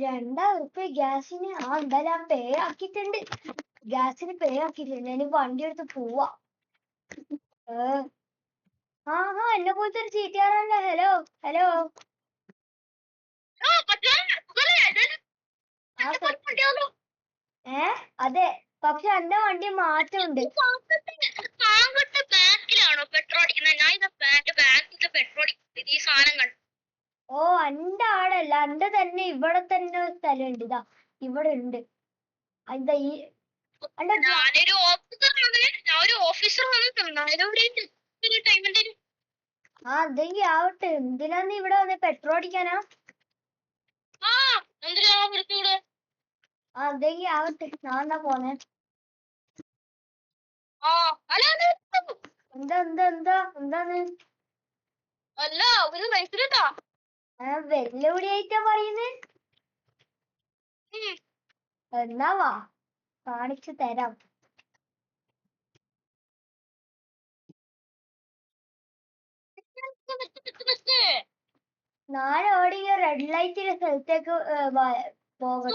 2000 ഗ്യാസിന് എന്തായാലും പേ ആക്കിയിട്ടുണ്ട്. ഗ്യാസിന് പേ ആക്കിയിട്ടുണ്ട്. ഞാൻ വണ്ടി എടുത്ത് പോവാ. എന്നെ പോലത്തെ ഒരു ചീറ്റയാണല്ലോ. Hello hello. അതെ, പക്ഷെ എന്റെ വണ്ടി മാറ്റമുണ്ട്. ഓ, എന്റെ ആടല്ല, എന്റെ തന്നെ ഇവിടെ തന്നെ ഒരു സ്ഥലമുണ്ട്. ഇതാ ഇവിടെ ഉണ്ട്. എന്താ ഈ എന്തെങ്കിലും ആവട്ടെ. എന്തിനാ നീ ഇവിടെ വന്ന് പെട്രോൾ അടിക്കാനാ? എന്തെങ്കിലും ആവട്ടെ, ഞാൻ എന്നാ പോന്നെ. എന്താ എന്താ എന്താ എന്താണ്? വെല്ലുവിളിയായിട്ടാ പറയുന്നത്? എന്നാവാ കാണിച്ചു തരാം. നാളെ ഓടിയ റെഡ് ലൈറ്റിന്റെ സ്ഥലത്തേക്ക് പോകട്ടെ.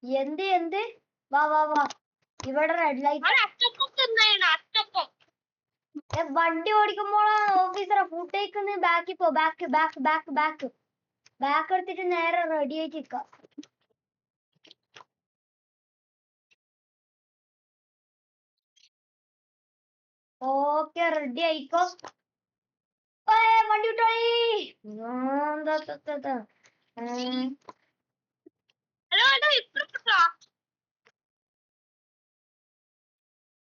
എന്ത് എന്ത്? വാ വാ വാ, ഇവിടെ റെഡ് ലൈറ്റ്. വണ്ടി ഓടിക്കുമ്പോഴാണ് ഓഫീസറെ ഫുഡ് കഴിക്കുന്നത്. ബാക്കിൽ പോ, back back back back back എടുത്തിട്ട് നേരെ റെഡി ആയിട്ട് നിൽക്കാം. ഓക്കെ, റെഡി ആയിക്കോ. വണ്ടി വിട്ടോളി.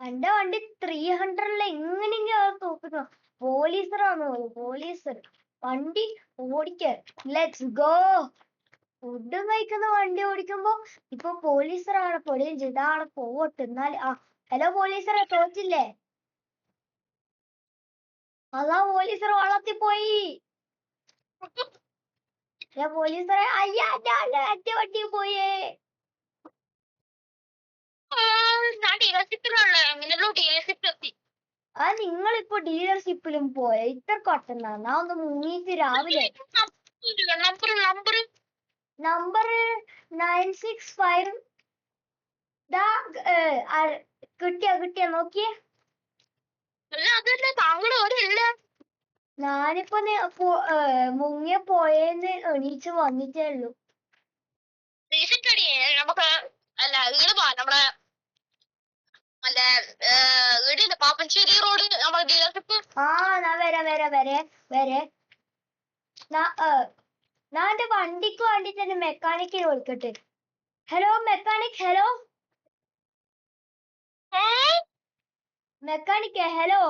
എന്റെ വണ്ടി 300 എങ്ങനെയെങ്കിലും തോപ്പിക്കണം. പോലീസറാണോ? പോലീസർ വണ്ടി ഓടിക്ക. Let's go. ഫുഡും കഴിക്കുന്ന വണ്ടി ഓടിക്കുമ്പോ ഇപ്പൊ പോലീസറാണ് പൊടിയും ചെയ്താളെ പോവട്ടെ. എന്നാൽ ഹലോ പോലീസറെ, തോറ്റില്ലേ? അതാ പോലീസർ വള്ളത്തിൽ പോയി. പോലീസറെ, അയ്യാ എന്റെ വണ്ടി പോയേ. നിങ്ങളിപ്പോ ഡീലർഷിപ്പിലും പോയ ഇത്ര കൊട്ടെന്നാ? ഞാൻ ഒന്ന് മുങ്ങിയിട്ട് രാവിലെ. നമ്പർ 965. കിട്ടിയ നോക്കിയേ. ഞാനിപ്പോ മുങ്ങിയ പോയെന്ന് എണീച്ച് വന്നിട്ടേ ഉള്ളൂ. Pappancheri road dealership. ഞാൻ വരെ. ഞാൻ എന്റെ വണ്ടിക്ക് വേണ്ടിട്ട് എന്റെ മെക്കാനിക്കിനെ വിളിക്കട്ടെ. Hello mechanic. ഹലോ മെക്കാനിക്കേ, ഹലോ.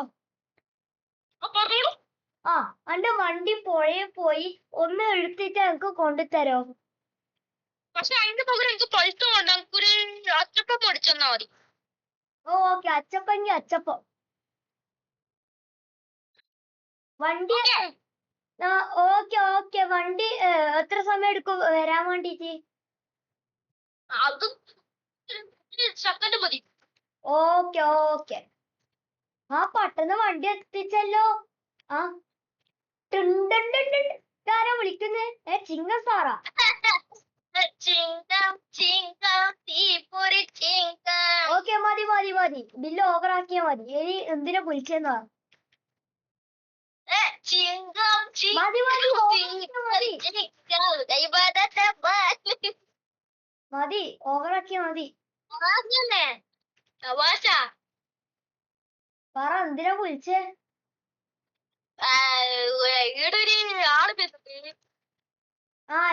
എന്റെ വണ്ടി പുഴയിൽ പോയി, ഒന്ന് എടുത്തിട്ട് എനിക്ക് കൊണ്ടുതരോ? പക്ഷെ അതിന്റെ പകരം എനിക്ക് പൈസ വേണ്ട, എനിക്കൊരു അച്ചപ്പം മേടിച്ചെന്നാ മതി. ഓക്കെ, അച്ചപ്പെങ്കി അച്ചപ്പം. വണ്ടി ഓക്കെ. വണ്ടി എത്ര സമയം എടുക്കും വരാൻ വേണ്ടിട്ട്? അത് സെക്കൻഡ് മതി. ഓക്കെ. പെട്ടെന്ന് വണ്ടി എത്തിച്ചല്ലോ. ആരാ വിളിക്കുന്നേ? ചിങ്ങം സാറാ? ഓക്കെ, മതി. ബില്ല് ഓവറാക്കിയാ മതി. ഇനി എന്തിനാ വിളിച്ചെന്നാ? മതി, ഓവറാക്കിയാ മതി. പറ, എന്തിനാ വിളിച്ചേ?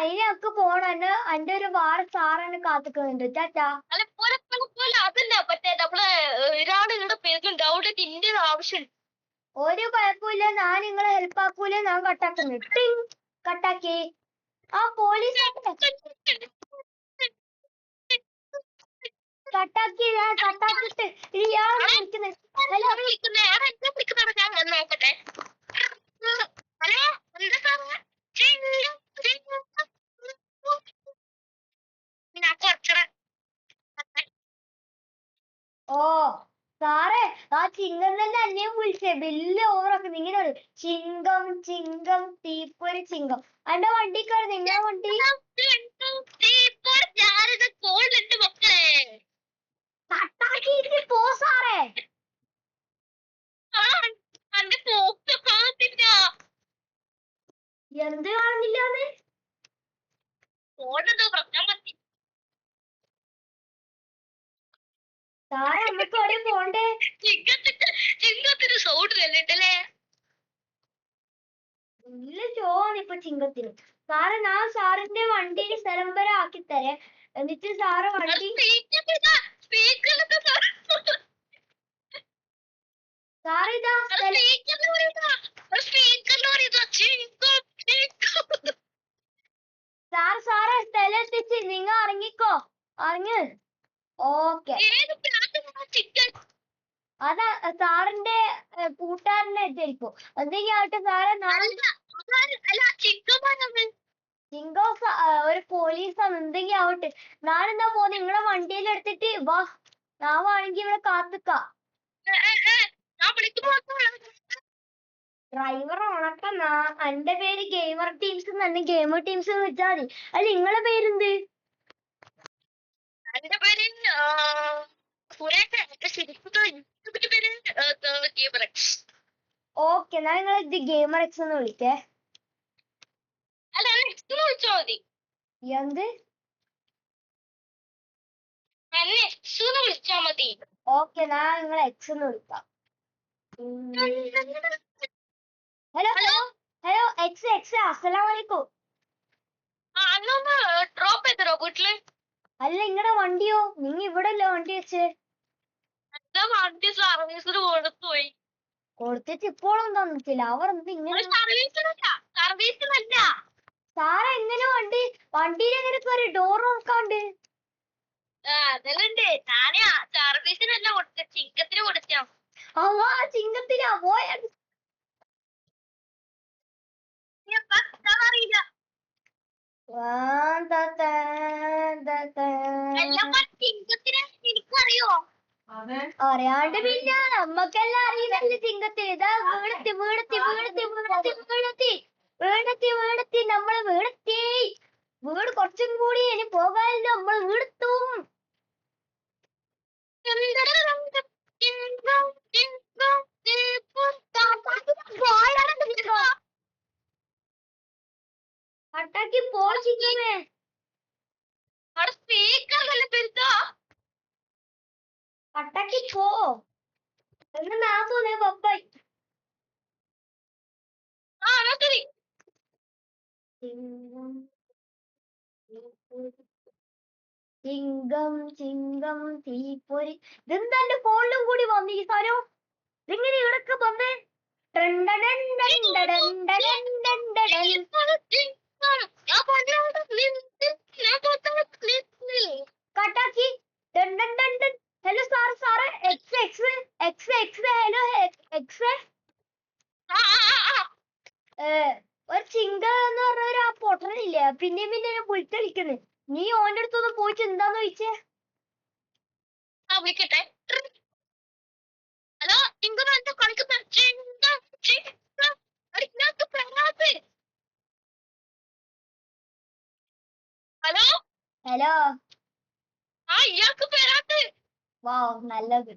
ഇനി ഒക്കെ പോണം. എന്റെ ഒരു വേറെ സാറാണ് കാത്തിക്കുന്നുണ്ട്. ടാറ്റാ. ഒരു കുഴപ്പമില്ല, ഞാൻ നിങ്ങളെ ഹെൽപ്പ് ആക്കൂല. ഞാൻ കട്ടാക്കുന്നു. കട്ടാക്കി. പോലീസ് കട്ടാക്കി. ഞാൻ കട്ടാക്കിട്ട് ഇയാളെ വിളിക്കുന്നത്. സാറേ, ചിങ്കം തന്നെ അന്നെയും വിളിച്ചേ വലിയ ഓവറൊക്കെ ഇങ്ങനെ പറയും ചിങ്കം ചിങ്കം തീപ്പൊരി ചിങ്കം അന്റെ വണ്ടി കയറി നിങ്ങളെ വണ്ടി കട്ടാക്കിയിട്ട് പോ സാറേ എന്ത് കാണുന്നില്ലാന്ന് സാറേ നമുക്ക് എവിടെ പോണ്ടേ ചിങ്ങത്തിന് സൗണ്ട് കണ്ടിട്ടല്ലേ നല്ല ചോവാണ് ഇപ്പൊ ചിങ്കത്തിന് സാറ് ഞാൻ സാറിന്റെ വണ്ടിയിൽ സ്ഥലം വരെ ആക്കി തരേ എന്നിട്ട് സാറ് വണ്ടി സാറിതാ സാറ് സ്ഥലം എത്തിച്ച് നിങ്ങ ഇറങ്ങിക്കോ ഇറങ്ങ് ഓക്കെ അതാ സാറിന്റെ കൂട്ടുകാരനെ എത്തിയിരിക്കും എന്തെങ്കിലും ആവട്ടെ സാറെ ചിങ്കോ ഒരു പോലീസാണ് എന്തെങ്കിലും ആവട്ടെ ഞാനെന്താ പോ നിങ്ങളെ വണ്ടിയിൽ എടുത്തിട്ട് വാ ഞാൻ വേണമെങ്കിൽ ഇവിടെ കാത്തിക്കാം ഡ്രൈവർ ഉണക്കം എന്റെ പേര് ഗെയിമർ ടീംസ് തന്നെ ഗെയിമർ ടീംസ് എന്ന് വെച്ചാൽ മതി അല്ല നിങ്ങളെ പേരെന്ത് എന്റെ പേര് ഓക്കെ എന്നാ നിങ്ങൾ ഇത് ഗെയിമർ എക്സ് എന്ന് വിളിക്കേ വിളിച്ചാ മതി എന്ത് വിളിച്ചാ മതി ഓക്കെ ഞാൻ നിങ്ങളെ എക്സ് എന്ന് വിളിക്കാം hello hello hello X X അസ്സലാമലൈക്കും ഡ്രോപ്പ് ചെയ്തരോ വീട്ടില് അല്ല നിങ്ങളുടെ വണ്ടിയോ നിങ്ങൾ ഇവിടെ അല്ലേ വണ്ടി വെച്ചേ എന്റെ വണ്ടി സർവീസിന് കൊടുത്തുപോയി കൊടുത്തിട്ട് ഇപ്പോഴും തന്നിട്ടില്ല അവർ എന്ത് ഇങ്ങനെ സർവീസിനല്ല സാറ എങ്ങനെ വണ്ടിയിൽ എങ്ങനെ കയറി ഡോർ നോക്കാണ്ട് അതിലുണ്ട് ഞാനേ സർവീസിനല്ല കൊടുത്ത ചിക്കത്തിന് കൊടുത്താ അവാ ചിങ്കത്തിനാ പോയ അറിയില്ല ചിങ്കത്തിന് എനിക്കറിയോ അറിയാണ്ട് പിന്നെ നമ്മക്കെല്ലാം അറിയുന്നല്ലേ ചിങ്കത്തിന് ഇതാ വീടത്തി വീടത്തി വീടത്തി വീടത്തി വീടത്തി വീടത്തി വീടത്തി നമ്മള് വീടത്തി വീട് കുറച്ചും കൂടി ഇനി പോകാനല്ലോ നമ്മൾ വീടെത്തും കട്ടാക്കി പോ ചിങ്ങമേ സ്പീക്കറിലല്ലേ പെരുത്തോ കട്ടാക്കി പോ എന്ന് ഞാൻ തോന്നേ ബൊബ്ബായി ശരി ചിങ്കം ചിങ്കം തീപ്പൊരി ഇതെന്താ എന്റെ ഫോണിലും കൂടി വന്നു ഈ സാധനം ഇതെങ്ങനെ ഇവിടൊക്കെ വന്നേ കട്ടാക്കി hello sir sir X X X X hello X ഒരു ചിങ്ക എന്ന് പറഞ്ഞ ഒരു ആ പൊട്ടനില്ലേ പിന്നെ പിന്നെ വിളിച്ചളിക്കുന്നു നീ ഓന്റെ അടുത്തൊന്ന് പോയിട്ട് എന്താന്ന് ചോദിച്ചേ വിളിക്കട്ടെ ഹലോ ഇങ്ങനെ കളിക്കുന്ന ഹലോ ഹലോ ഇയാൾക്ക് പേരാത്ത് വാ നല്ലത്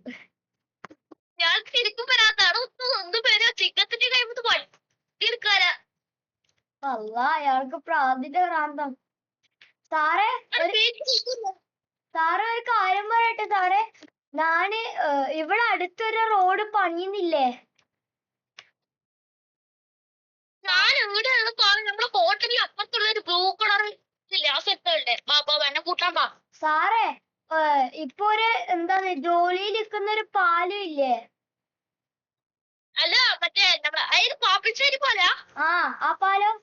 ഞാൻ ശരിക്കും വരാത്താണ് ഒന്നും പേര് ചിക്കത്തിന്റെ കൈമത്ത് പണിയെടുക്കാരാ അല്ല അയാൾക്ക് പ്രാന്തിന്റെ ഭ്രാന്തം സാറേ സാറ് ഒരു കാര്യം പറയട്ടെ സാറേ ഞാന് ഇവിടെ അടുത്തൊരു റോഡ് പണിയുന്നില്ലേ ഞാൻ ഇവിടെ ഉള്ളപ്പോ നമ്മളെ ഹോട്ടലിൽ അപ്പുറത്തുള്ള ഒരു ബ്ലൂ കളർ ഇല്ലേ ആ സെറ്റുകളുടെ ബാബാ എന്നെ കൂട്ടാൻ പാ സാറേ ഇപ്പൊ ഒരു എന്താണ് ജോലിയിൽ നിൽക്കുന്ന ഒരു പാലം ഇല്ലേ അല്ല മറ്റേ നമ്മളെ അതായത് പാപ്പിച്ചേരി പോലെ ആ പാലം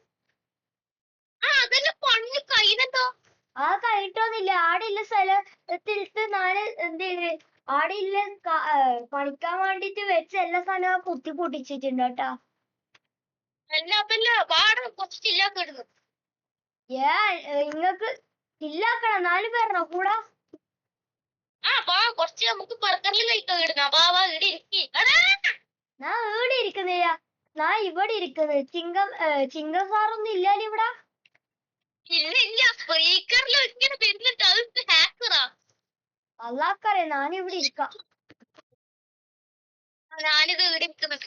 അതെല്ലാം പണി കഴിഞ്ഞെന്തോ ആ കഴിഞ്ഞിട്ടൊന്നുമില്ല ആടെയുള്ള സ്ഥലത്തിട്ട് ഞാന് എന്ത് ചെയ്ത് ആടെയുള്ള പണിക്കാൻ വേണ്ടിട്ട് വെച്ച എല്ലാ സാധനവും കുത്തി പൊട്ടിച്ചിട്ടുണ്ട് കേട്ടാ അല്ല അതല്ല വാടക കുറച്ച് ചില്ലാക്കിടുന്നു നിങ്ങൾക്ക് ഇല്ലാക്കണം 4 പേരണോ കൂടാ വാ കുറച്ച് നമുക്ക് ബർഗറിൽ കഴിക്കാൻ ഇടുന്ന വാ ഇവിടെ ഇരിക്കി ഞാൻ ഇവിടെ ഇരിക്കുന്നില്ല, ഞാൻ ഇവിടെ ഇരിക്കുന്നത്. ചിങ്കം സാറൊന്നും ഇല്ലാലോ ഇവിടെ. ഇല്ല സ്പീക്കറിൽ ഇങ്ങനെ വരുന്നുണ്ട്, അത് ഹാക്കറാ. അല്ലാക്കറിയാം, ഞാനിവിടെ ഇരിക്കാം. ഞാനിത് ഇവിടെ ഇരിക്കുന്നത്.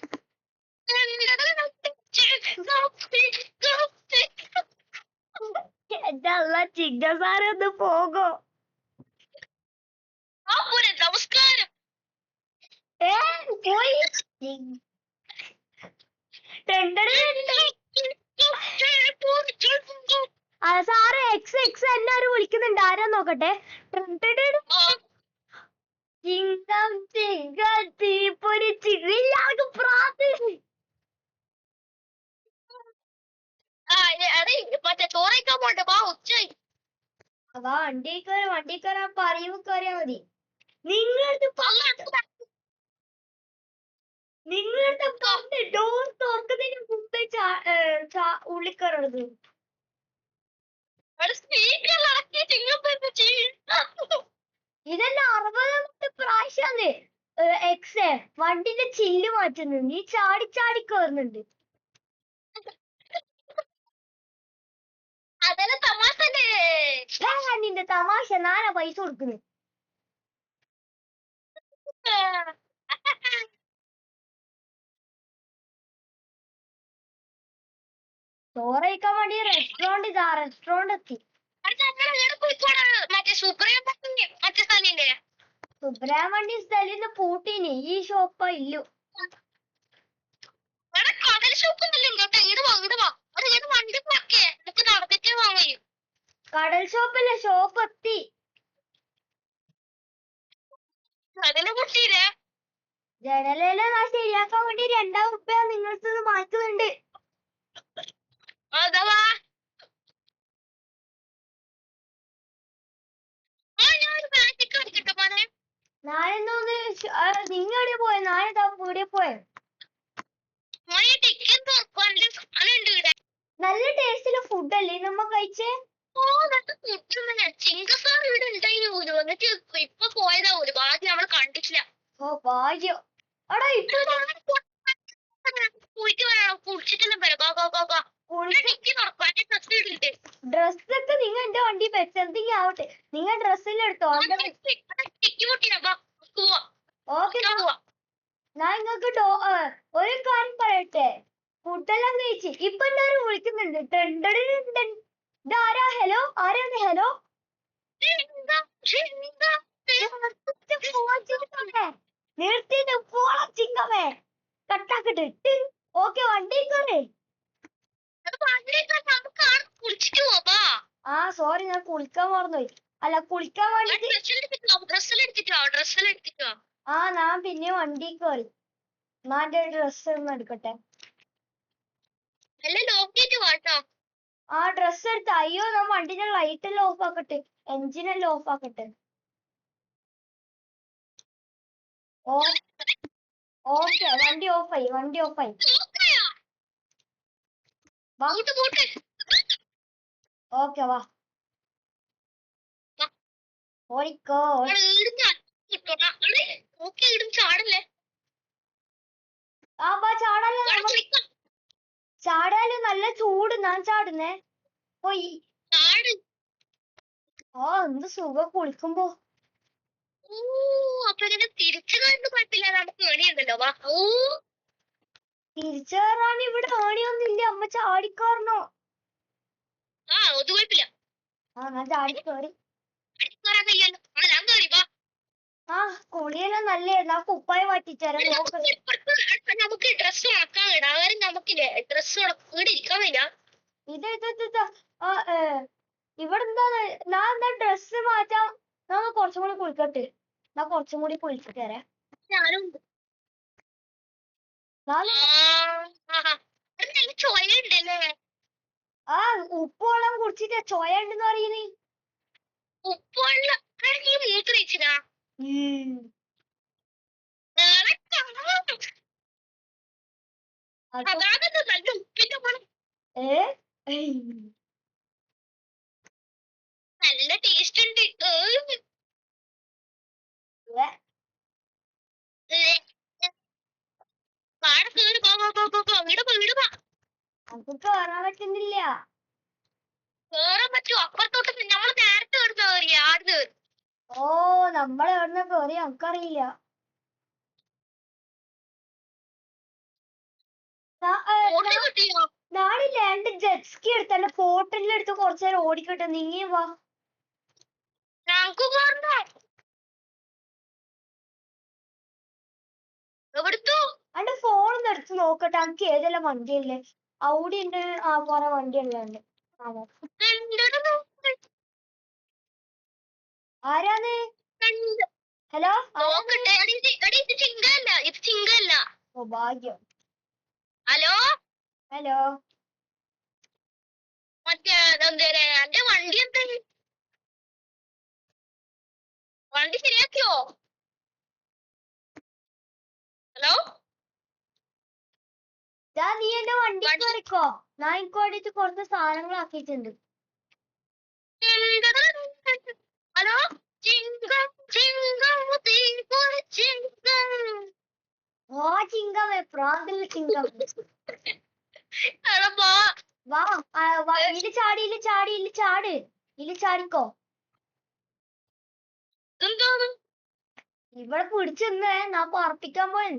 എന്റെ അല്ല, ചിങ്കം സാറ് ഒന്ന് പോകോ. നമസ്കാരം. പോയി. സാറ് എക്സ് എക്സ് എല്ലാരും വിളിക്കുന്നുണ്ട്, ആരാ നോക്കട്ടെ. ചിങ്കം ചിങ്കം തീപ്പൊരി ചിരില്ലാതെ പ്രാർത്ഥിച്ചു. മറ്റേ ചോറയ്ക്കാൻ പോട്ടെ, വാ ഉച്ചായി. വണ്ടി കയറാൻ പറയുമ്പോ കയറിയാ മതി. നിങ്ങളുടെ ഡോർ തുറക്കുന്നതിന് മുമ്പേ ഉള്ളിൽ കയറരുത്. ഇതെല്ലാം 60 പ്രാവശ്യമാണ് എക്സ് വണ്ടിന്റെ ചില്ല് മാറ്റുന്നത്. നീ ചാടി ചാടി കയറുന്നുണ്ട്. അതെല്ലാം തമാശ. നിന്റെ തമാശ, ഞാനാ പൈസ കൊടുക്കുന്നത്. ചോറ് കഴിക്കാൻ വേണ്ടി റെസ്റ്റോറന്റ് എത്തി. സുബ്രഹ്മണ്യ സ്ഥലിന്ന് പൂട്ടീന്, ഈ ഷോപ്പ ഇല്ലു. കടൽ ഷോപ്പല്ല, ഷോപ്പ് എത്തി. ജനലെല്ലാം ഞാൻ ശരിയാക്കാൻ വേണ്ടി 2000 റുപ്യ നിങ്ങൾക്ക് മാറ്റുന്നുണ്ട്. നാളെന്തോന്ന് നിങ്ങളുടെ പോയ നാളെ വീടെ പോയ. നല്ല ടേസ്റ്റിലെ ഫുഡല്ലേ നമ്മ കഴിച്ചേ. ചിങ്കസാർ ഇവിടെ ഉണ്ടായി പോലും, എന്നിട്ട് ഇപ്പൊ പോയതാ പോലും, ബാക്കി നമ്മൾ കണ്ടിട്ടില്ല. ഓ ഭാഗ്യം. എടാ ഇപ്പൊ പോയിട്ട് വരാം, കുടിച്ചിട്ടെല്ലാം വരാം. ഡ്രസ്സൊക്കെ നിങ്ങൾ എന്റെ വണ്ടി വെച്ച് എന്തെങ്കിലും ആവട്ടെ, നിങ്ങൾ ഡ്രസ്സെല്ലാം എടുത്തോ. ഓക്കെ, ഞാൻ നിങ്ങൾക്ക് ഒരു കാര്യം പറയട്ടെ. ഫുഡെല്ലാം കഴിച്ച് ഇപ്പൊ എല്ലാരും വിളിക്കുന്നുണ്ട്. ഇതാരാ? ഹലോ, ആരാണ്? ഹലോ, നിർത്തിട്ട് പോള ചിങ്ങമേ, കട്ടാക്കട്ടെ. ഓക്കെ, വണ്ടി കയറേ. ആ സോറി, ഞാൻ കുളിക്കാൻ മറന്നുപോയി. അല്ല, കുളിക്കാൻ വേണ്ടി ആ ഞാൻ പിന്നെ വണ്ടി കയറി. ഞാൻ എന്റെ ഡ്രസ് ഒന്ന് എടുക്കട്ടെ. ആ ഡ്രസ് എടുത്ത. അയ്യോ, ഞാൻ വണ്ടിന്റെ ലൈറ്റ് എല്ലാം ഓഫ് ആക്കട്ടെ, എഞ്ചിനെല്ലാം ഓഫ് ആക്കട്ടെ. ഓക്കെ, വണ്ടി ഓഫായി. ഓക്കെ, വാ ഓടിക്കോ. ആ വാ, ചാടാലും നല്ല ചൂട്, ഞാൻ ചാടുന്നേ. പോയി. ആ എന്ത് സുഖം കുളിക്കുമ്പോ. തിരിച്ചു കണ്ടു കുഴപ്പമില്ല, നമുക്ക് വേണിയുണ്ടല്ലോ. വാ. തിരിച്ചു കയറാൻ ഇവിടെ ഏണിയൊന്നും ഇല്ല, അമ്മ ചാടിക്കയറണോ? അത് കുഴപ്പമില്ല. ആ ഞാൻ ചാടിക്കേറി. ആ കുളിയെല്ലാം നല്ലായിരുന്നു. ആ കുപ്പായി മാറ്റിച്ചേരാൻ നോക്ക്. നമുക്ക് ഡ്രസ് ഉണക്കാൻ ഇടാൻ, നമുക്കില്ലേ ഡ്രസ് ഇവിടെ ഇരിക്കാൻ വയ്യ. ഇവിടെ എന്താണ്, ഞാൻ എന്താ ഡ്രസ് മാറ്റാം. ഞാൻ കുറച്ചും കൂടി കുളിക്കട്ടെ. ഞാൻ കുറച്ചും കൂടി കുളിച്ചിട്ട് തരാം. ആ ഉപ്പുവെള്ളം കുടിച്ചിട്ട് ചോയ ഉണ്ടെന്ന് പറയുന്നേ. ഉപ്പുവെള്ളം മൂത്രയിച്ചിനാ. നല്ല ഉപ്പിന്റെ മണം. നല്ല ടേസ്റ്റ് ഉണ്ട്. നമുക്ക് കേറാൻ പറ്റുന്നില്ല. കേറാൻ പറ്റുമോ? അപ്പുറത്തോട്ട് നമ്മൾ നേരത്തെ ഇടുന്ന കയറി ആടുന്ന്. ഓ നമ്മൾ എവിടുന്ന കേറി നമുക്കറിയില്ല. നാടില്ല എന്റെ ജെറ്റ്സ്കി എടുത്ത് എന്റെ ഫോട്ടോയിലെടുത്ത് കുറച്ചു നേരം ഓടിക്കട്ടെ. നീങ്ങി വാ. എന്റെ ഫോണൊന്ന് എടുത്ത് നോക്കട്ടെ. എനിക്ക് ഏതെല്ലാം വണ്ടിയല്ലേ? ഔഡി ഉണ്ട്. ആ കുറെ വണ്ടിയുണ്ട്. ആരാന്ന്? ഹലോ ഓ ഭാഗ്യം. ഹലോ ഹലോ മറ്റേ എന്റെ വണ്ടി എന്താ? വണ്ടി ശരിയാക്കിയോ? ഹലോ നീ എന്റെ വണ്ടി കയറിക്കോ. ഞാൻ എനിക്ക് വേണ്ടിട്ട് കുറച്ച് സാധനങ്ങൾ ആക്കിയിട്ടുണ്ട്. ഹലോ ചിങ്കം ചിങ്കം ചിങ്കം. ഓ ചിങ്കമേ പ്രാന്തൽ ചിങ്കം. വാ ഇതില് ചാട്. ഇതില് ചാടിക്കോ. ഇവിടെ പിടിച്ചെന്ന് ഞാൻ പറപ്പിക്കാൻ പോയി.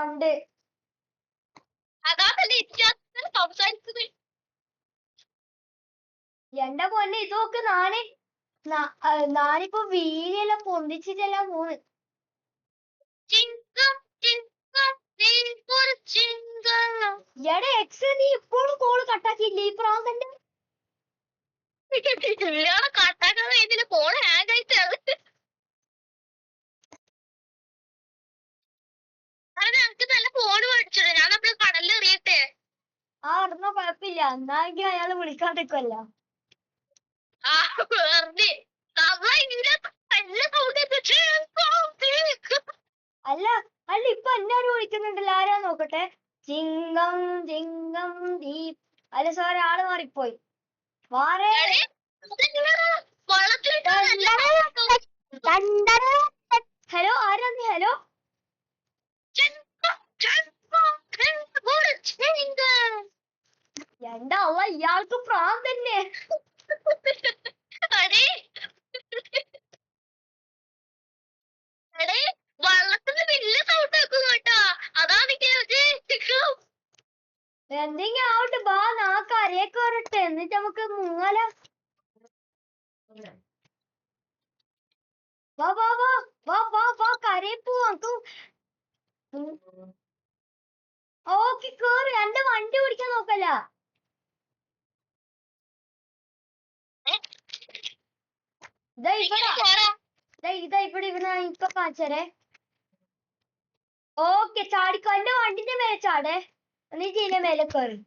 ഉണ്ട്. സംസാരിച്ചത് എന്റെ പൊന്നെ ഇതൊക്കെ ഞാനിപ്പോ വീഡിയോയെല്ലാം പൊന്തിച്ചിട്ടെല്ലാം പോണ്. എടാ എക്സ് നീ ഇപ്പോഴും കോള് കട്ടാക്കിയില്ലേ ഈ പ്രാന്തന്റെ? കട്ടാക്കാൻ ഇതിന് ഫോൺ ഹാങ് ആയിട്ടാണ്. ഞങ്ങക്ക് നല്ല ഫോൺ മേടിച്ചത്. ഞാൻ നമ്മള് കടലിൽ എറിയട്ടെ. ആ ഇടുന്ന കുഴപ്പമില്ല. എന്നാണെങ്കിൽ അയാള് വിളിക്കാണ്ടിരിക്കുമല്ലോ. അല്ല ഇപ്പൊ എല്ലാരും വിളിക്കുന്നുണ്ടല്ലോ. ആരാ നോക്കട്ടെ. ചിങ്കം ചിങ്കം ദീപ്. അല്ല സാർ ആള് മാറിപ്പോയി. വാറേ ഹലോ ആരാ നീ? ഹലോ എന്താ ഇയാൾക്ക് പ്രാന്തന്നെ. വള്ളത്തിന് വലിയ സൗണ്ട് ആക്കും കേട്ടാ. അതാണ് എന്തെങ്കിലും ആവട്ടെ. ബാ നാ കരയെ കയറട്ടെ. എന്നിട്ട് നമുക്ക് മുങ്ങാലോ. വാ വാ വാ വാ വാ വാ കരയെ പോവാ. ഓക്കെ കേറി. എന്റെ വണ്ടി ഓടിക്കാൻ നോക്കല്ല. ഇവിടെ ഇപ്പൊ കാണിച്ചേ. ഓക്കെ ചാടിക്കോ. എന്റെ വണ്ടിന്റെ മേലെ ചാടേ. എന്നിട്ട് ഇതിന്റെ മേലെ കയറി.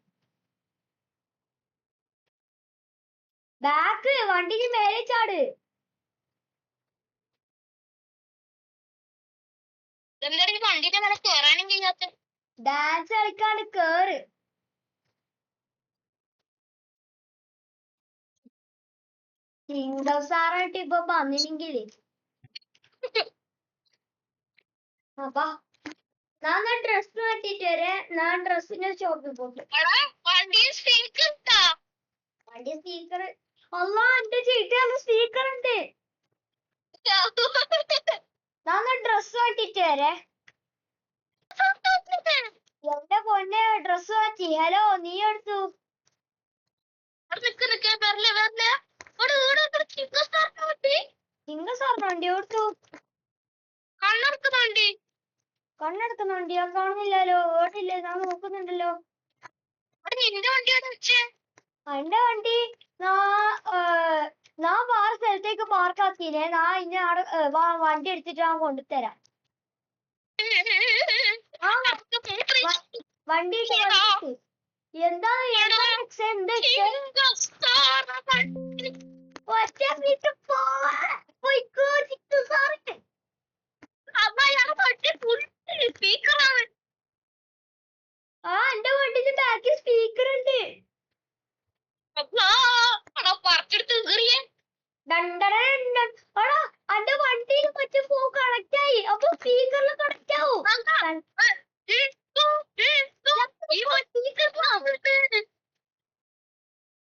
ബാക്ക് വണ്ടിന്റെ മേലെ ചാട്. വണ്ടിന്റെ മേലെ കയറാനും കഴിയാത്ത. ഡാൻസ് കളിക്കാണ്ട് കേറ്. ചിങ്കം സാറായിട്ട് ഇപ്പൊ വന്നില്ലെങ്കില് അപ്പാ ഞാൻ ഡ്രസ് മാറ്റിട്ട് വരെ. ഞാൻ ഡ്രസ്സിന്റെ ഷോപ്പിൽ പോട്ടെ. വണ്ടി സ്പീക്കർ അല്ല എന്റെ ചേട്ടി സ്പീക്കർ ഉണ്ട്. ഞാൻ ഡ്രസ് മാറ്റിട്ട് വരെ. എന്റെ പൊന്നെ ഡ്രസ് മാറ്റി. ഹലോ നീ എടുത്തു. ചിങ്ക സാറിന് വണ്ടി എടുത്തു. കണ്ണെടുക്കുന്ന വണ്ടിയാ കാണുന്നില്ലല്ലോ. ഓടില്ലേ ഞാൻ നോക്കുന്നുണ്ടല്ലോ. എന്റെ വണ്ടി ഞാൻ വേറെ സ്ഥലത്തേക്ക് പാർക്കാക്കീനെ. ഞാൻ ഇനി വണ്ടി എടുത്തിട്ട് ഞാൻ കൊണ്ടുതരാം. വണ്ടി എന്താ ആ എന്റെ വണ്ടിന്റെ ബാക്കിൽ സ്പീക്കർ ഉണ്ട്. എടാ അന്റെ വണ്ടിയിൽ മറ്റേ ഫോൺ കണക്ട് ആയി. അപ്പൊ സ്പീക്കറിൽ കണക്ട് ആവും.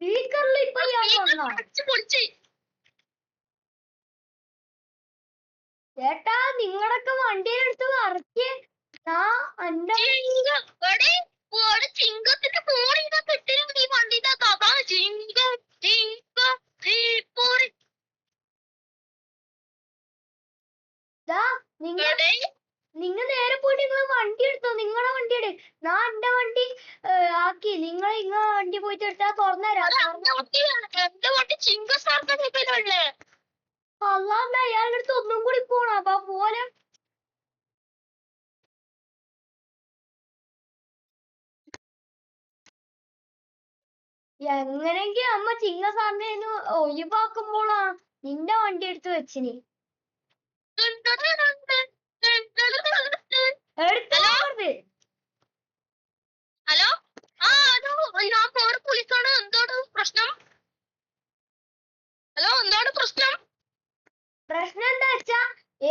സ്പീക്കറിൽ ഇപ്പൊ ഞാൻ വന്നോ ചേട്ടാ? നിങ്ങളൊക്കെ വണ്ടിയിലെടുത്ത് വറക്കേ. ആ അന്റെ ചിങ്കത്തിന്റെ ഫോണിന്റെ കിട്ടിയ നീ വണ്ടിന്റെ ചിങ്കം ചിങ്കം തീപ്പൊറി നിങ്ങ നേരെ പോയിട്ട് നിങ്ങൾ വണ്ടി എടുത്തോ. നിങ്ങളെ വണ്ടി എടു. ഞാൻ എന്റെ വണ്ടി ആക്കി. നിങ്ങൾ നിങ്ങളെ വണ്ടി പോയിട്ട് എടുത്താ തുറന്നരാ. എന്റെ വണ്ടി ചിങ്ക സാറിന്റെ അല്ലാണ്ട് അയാളുടെ അടുത്ത് ഒന്നും കൂടി പോണം. അപ്പൊ പോലെ എങ്ങനെങ്കിൽ അമ്മ ചിങ്ങ സാറിനെ ഒഴിവാക്കുമ്പോളാ നിന്റെ വണ്ടി എടുത്ത് വെച്ചിനി. ഹലോ ആ ഞാൻ പോണ പോലീസാണ്. എന്താണ് പ്രശ്നം? ഹലോ എന്താണ് പ്രശ്നം? പ്രശ്നം എന്താ വെച്ചാ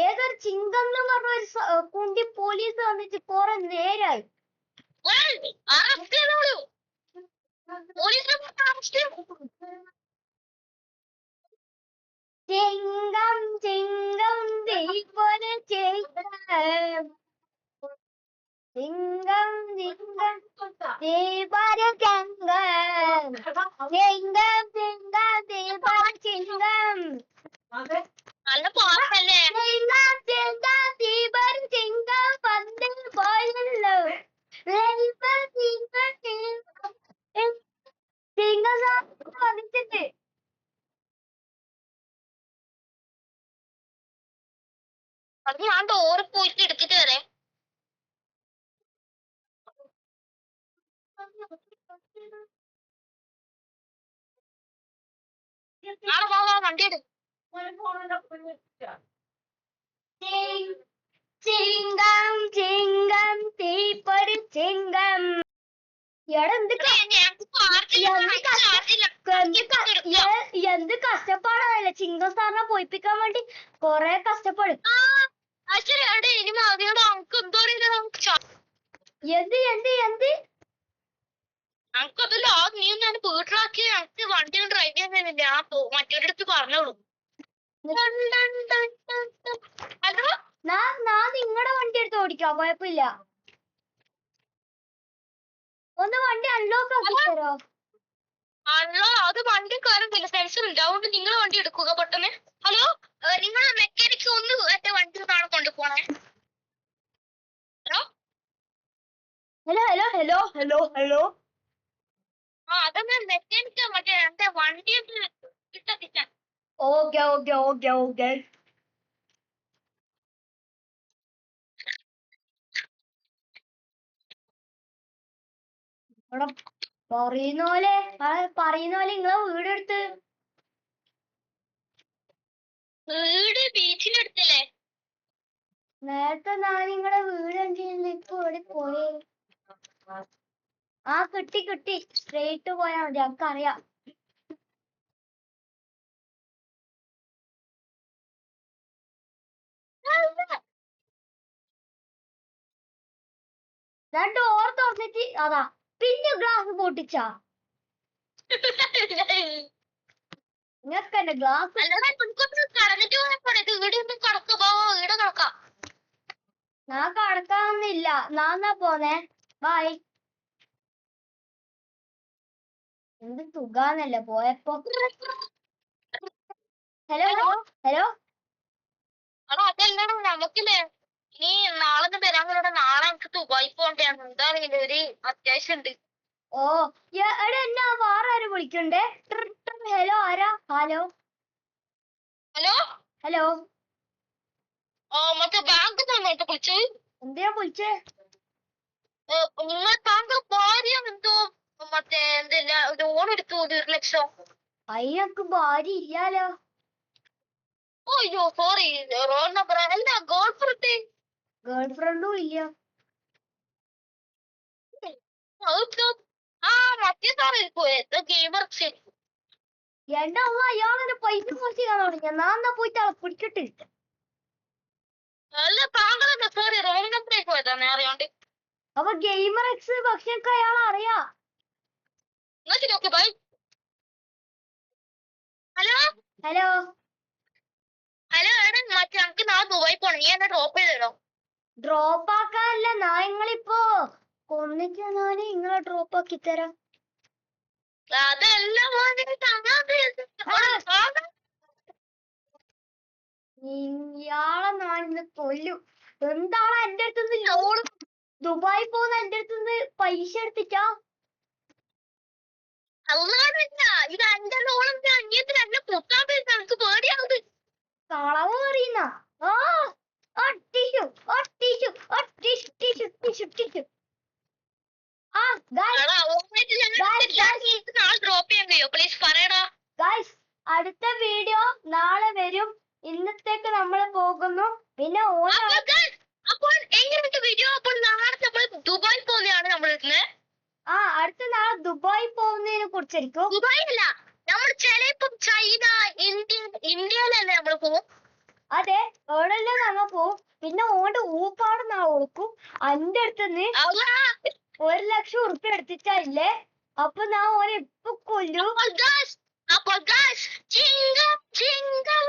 ഏതൊരു ചിങ്കം എന്ന് പറഞ്ഞ ഒരു കുണ്ടി പോലീസ് വന്നിട്ട് കുറെ നേരായി. ചിങ്കം ചിങ്കം ദീപന ചിങ്കം ചിങ്കം ചിങ്കം ദീപന ചിങ്കം ചിങ്കം ചിങ്കം ദീപന ചിങ്കം. നല്ല പാട്ടല്ലേ? ചിങ്കം ചിങ്കം ദീപന ചിങ്കം പന്തിൽ പോയല്ലോ. ചിങ്കം വന്നിട്ടുണ്ട്. അത് ഞാൻ ഡോറ് പോയിട്ട് എടുത്തിട്ട് വരെ. നാളെ പോവാ വണ്ടി എടു. ചിങ്കം ചിങ്കം തീപ്പൊരി ചിങ്കം. എന്ത് കഷ്ടപ്പാടല്ലേ ചിങ്കം സാറിനെ പോയിപ്പിക്കാൻ വേണ്ടി. കൊറേ കഷ്ടപ്പെടും. എന്ത് എന്ത് എന്ത് നമുക്കതല്ല നീ ഞാൻ വീട്ടിലാക്കി എനിക്ക് വണ്ടി ഡ്രൈവ് ചെയ്യാൻ ആ മറ്റൊരു അടുത്ത് പറഞ്ഞോളൂ. ഹലോ ഞാൻ നിങ്ങളുടെ വണ്ടി എടുത്ത് ഓടിക്കാം. കുഴപ്പമില്ല. ഒന്ന് വണ്ടി അൺലോക്ക് ആക്കി തരോ? അല്ലോ അത് വണ്ടി കയറുന്നില്ല. സെൻസർ ഇല്ല. അതുകൊണ്ട് നിങ്ങൾ വണ്ടി എടുക്കുക പെട്ടെന്ന്. ഹലോ നിങ്ങൾ മെക്കാനിക്ക് ഒന്ന് എന്റെ വണ്ടി നാളെ കൊണ്ടുപോണേ. Hello hello hello hello hello hello ആ അതെന്നാ മെക്കാനിക്ക് മറ്റേ എന്റെ വണ്ടി കിട്ടത്തില്ല. Okay okay okay okay. പറയുന്ന പോലെ നിങ്ങളെ വീടെടുത്ത്. വീട് ബീച്ചിലെടുത്തല്ലേ? നേരത്തെ ഞാൻ നിങ്ങളുടെ വീട് എന്തെങ്കിലും ഇപ്പൊ ഇവിടെ പോയേ. ആ കിട്ടി കിട്ടി. സ്ട്രേറ്റ് പോയാ മതി. നമുക്കറിയാം. ഞാൻ ഡോർ തുറന്നിട്ട് അതാ പിന്നെ ഗ്ലാസ് പൊട്ടിച്ചാ. നിങ്ങൾക്ക് എന്റെ ഗ്ലാസ് ഞാൻ കടക്കാനൊന്നില്ല. നാന്നാ പോന്നെ. ബൈ. എന്ത് സുഖാന്നല്ലേ പോയപ്പോ. ഹലോ ഹലോ ഹലോ അതെല്ലാം നമുക്കില്ലേ നീ നാളെ വരാൻ കൂടെ. നാളെ എനിക്ക് ദുബായി പോകണ്ടാണ്. എന്താണെങ്കിലും ഒരു അത്യാവശ്യം ഉണ്ട്. ഓ എടാ എന്നാ വേറെ ആരും വിളിക്കണ്ടേ. ഹലോ ആരാ? ഹലോ ഹലോ ഹലോ മറ്റേ ബാങ്ക് തന്നോട്ട് വിളിച്ചത്. എന്തിനാ വിളിച്ചേ? നിങ്ങൾ താങ്കൾ ഭാര്യ എന്തോ മറ്റേ എന്തില്ല ലോൺ എടുത്തു 1,00,000. അയ്യക്ക് ഭാര്യ ഇല്ലാലോ. അയ്യോ സോറി റോങ് നമ്പർ. അല്ല ഗേൾ ഫ്രണ്ട്. ഗേൾ ഫ്രണ്ടും ഇല്ല. ആ മറ്റേ സാറ് ഗെയിമർ. എന്റെ അമ്മ അയാളെന്റെ പൈസ മോശിക്കാൻ തുടങ്ങിയ ഞാൻ എന്നാ പോയിട്ട് ആളെ പിടിക്കട്ടെ. അല്ല താങ്കളെന്താ സോറി റോങ് നമ്പറേക്ക് പോയതാണ് അറിയാണ്ട്. അപ്പൊ ഗെയിമർ എക്സ് പക്ഷെ അയാൾ അറിയാ. എന്നാ ശരി okay bye. Hello hello hello എടാ മറ്റേ നമുക്ക് നാളെ ദുബായി പോണം, നീ എന്നെ ഡ്രോപ്പ് ചെയ്ത് തരോ? ഡ്രോപ്പ് ആക്കാനല്ല, നിങ്ങളിപ്പോ കൊന്നിട്ട് ഞാൻ നിങ്ങളെ ഡ്രോപ്പ് ആക്കി തരാം. അതല്ല മോനെ ഇയാളെ ഞാൻ കൊല്ലും. എന്താണ് എന്റെ അടുത്തുനിന്ന് ലോൺ ദുബായി പോകുന്ന എന്റെ അടുത്തുനിന്ന് പൈസ എടുത്തിട്ടാ? അല്ലാതല്ല ഇത് എന്റെ ലോണം അന്യത്തിന് എന്നെ കുത്താൻ പറ്റും, എനിക്ക് പേടിയാവുന്നത്. കളവ് പറയുന്ന tissue tissue tissue tissue tissue tissue. ആ നാളെ ഡ്രോപ്പ് ചെയ്യാൻ കഴിയോ പ്ലീസ് പറയടാ. ഗൈസ് അടുത്ത വീഡിയോ നാളെ വരും. ഇന്നത്തേക്ക് നമ്മൾ പോകുന്നു. പിന്നെ അപ്പോൾ എങ്ങനത്തെ വീഡിയോ? അപ്പോൾ നാളെ നമ്മൾ ദുബായ് പോകുന്നതാണ് നമ്മൾ ഇരുന്നത്. അടുത്ത നാളെ ദുബായ് പോകുന്നതിനെ കുറിച്ചായിരിക്കും. ദുബായ് അല്ല, നമ്മൾ ചിലപ്പം ചൈന, ഇന്ത്യയിലല്ലേ നമ്മൾ പോകും. അതെ, എവിടെല്ലാം നമ്മ പോവും. പിന്നെ ഓന്റെ ഊപ്പാട് നാ കൊടുക്കും. എന്റെ അടുത്തുനിന്ന് 1,00,000 ഉറുപ്പ്യ എടുത്തിട്ടില്ലേ. അപ്പൊ ഞാൻ ഓനെ ഇപ്പൊ കൊല്ലും. അപ്പോൾ ചിങ്കം ചിങ്കം